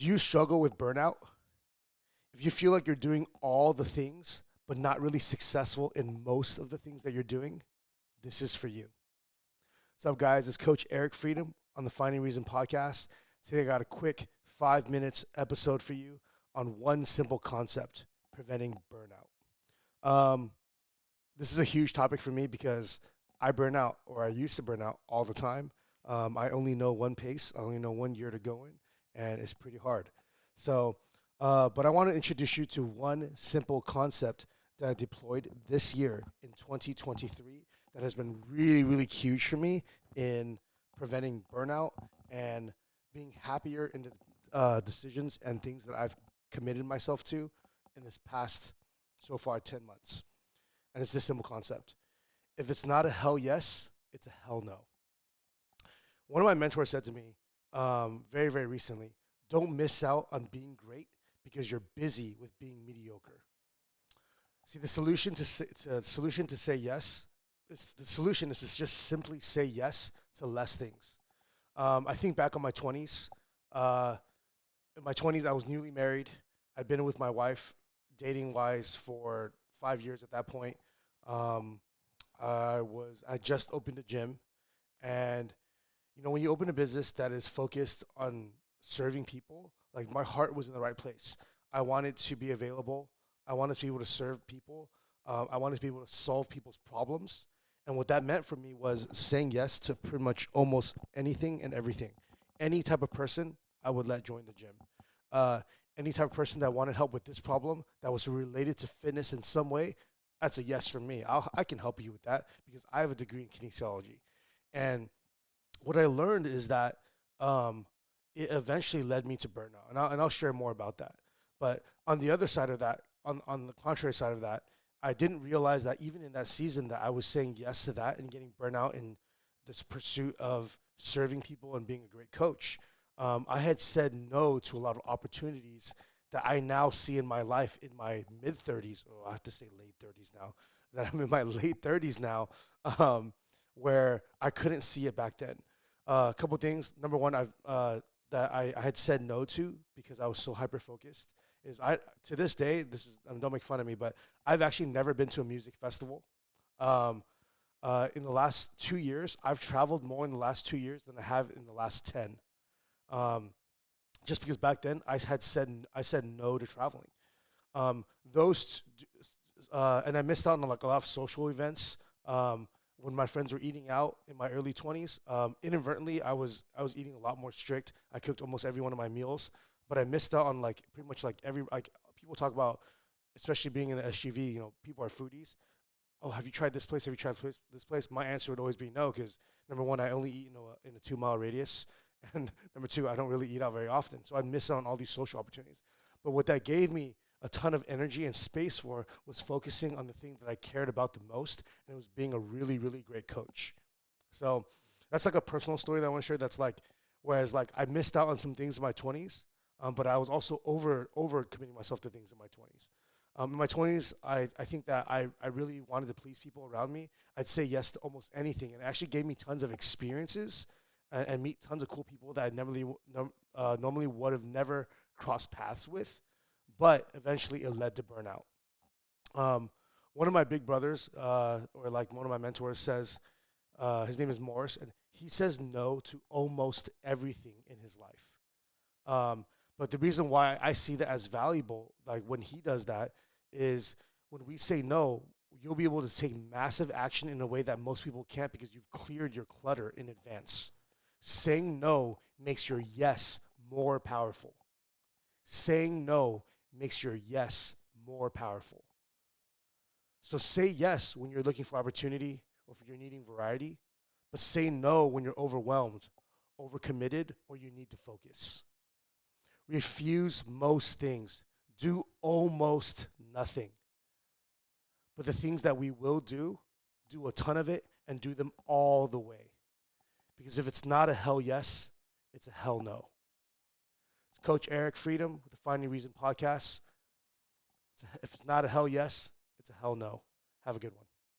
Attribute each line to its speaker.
Speaker 1: Do you struggle with burnout? If you feel like you're doing all the things, but not really successful in most of the things that you're doing, this is for you. What's up, guys? It's Coach Eric Freedom on the Finding Reason podcast. Today, I got a quick 5 minutes episode for you on one simple concept: preventing burnout. This is a huge topic for me because I burn out, or I used to burn out all the time. I only know one pace, I only know 1 year to go in, and it's pretty hard. So, but I want to introduce you to one simple concept that I deployed this year in 2023 that has been really, really huge for me in preventing burnout and being happier in the decisions and things that I've committed myself to in this past so far 10 months. And it's this simple concept: if it's not a hell yes, it's a hell no. One of my mentors said to me very, very recently, don't miss out on being great because you're busy with being mediocre. See, the solution to say yes, the solution is to just simply say yes to less things. I think back on my 20s. In my 20s, I was newly married. I'd been with my wife, dating wise, for 5 years at that point. Um, I just opened a gym, and when you open a business that is focused on serving people, like, my heart was in the right place. I wanted to be available. I wanted to be able to serve people. I wanted to be able to solve people's problems. And what that meant for me was saying yes to pretty much almost anything and everything. Any type of person I would let join the gym. Uh, any type of person that wanted help with this problem that was related to fitness in some way, that's a yes for me. I can help you with that because I have a degree in kinesiology. And what I learned is that it eventually led me to burnout, and I'll share more about that. But on the other side of that, on the contrary side of that, I didn't realize that even in that season that I was saying yes to that and getting burnout in this pursuit of serving people and being a great coach. I had said no to a lot of opportunities that I now see in my life in my mid 30s. Oh, I have to say late 30s now. That I'm in my late 30s now, where I couldn't see it back then. A couple things. Number one, I had said no to because I was so hyper focused. Is I To this day, don't make fun of me, but I've actually never been to a music festival. Um, in the last 2 years, I've traveled more in the last 2 years than I have in the last 10. Um, just because back then I said no to traveling. Those and I missed out on, like, a lot of social events. When my friends were eating out in my early 20s, inadvertently I was eating a lot more strict. I cooked almost every one of my meals, but I missed out on, like, pretty much, like, every, like, people talk about, especially being in the SUV. People are foodies. Oh, have you tried this place? Have you tried this place? My answer would always be no, because number one, I only eat in a 2 mile radius, and number two, I don't really eat out very often, so I miss out on all these social opportunities. But what that gave me a ton of energy and space for was focusing on the thing that I cared about the most, and it was being a really, really great coach. So that's like a personal story that I want to share. That's like, whereas, like, I missed out on some things in my 20s, but I was also over committing myself to things in my 20s. In my 20s, I think that I really wanted to please people around me. I'd say yes to almost anything, and it actually gave me tons of experiences and meet tons of cool people that I normally would have never crossed paths with. But eventually, it led to burnout. Um, One of my big brothers, or like one of my mentors, says his name is Morris, and he says no to almost everything in his life. But the reason why I see that as valuable, like when he does that, is when we say no, you'll be able to take massive action in a way that most people can't because you've cleared your clutter in advance. Saying no makes your yes more powerful. Saying no makes your yes more powerful. So say yes when you're looking for opportunity or if you're needing variety, but say no when you're overwhelmed, overcommitted, or you need to focus. Refuse most things. Do almost nothing. But the things that we will do a ton of it and do them all the way. Because if it's not a hell yes, it's a hell no. It's Coach Eric Freedom with the Finding Reason podcast. If it's not a hell yes, it's a hell no. Have a good one.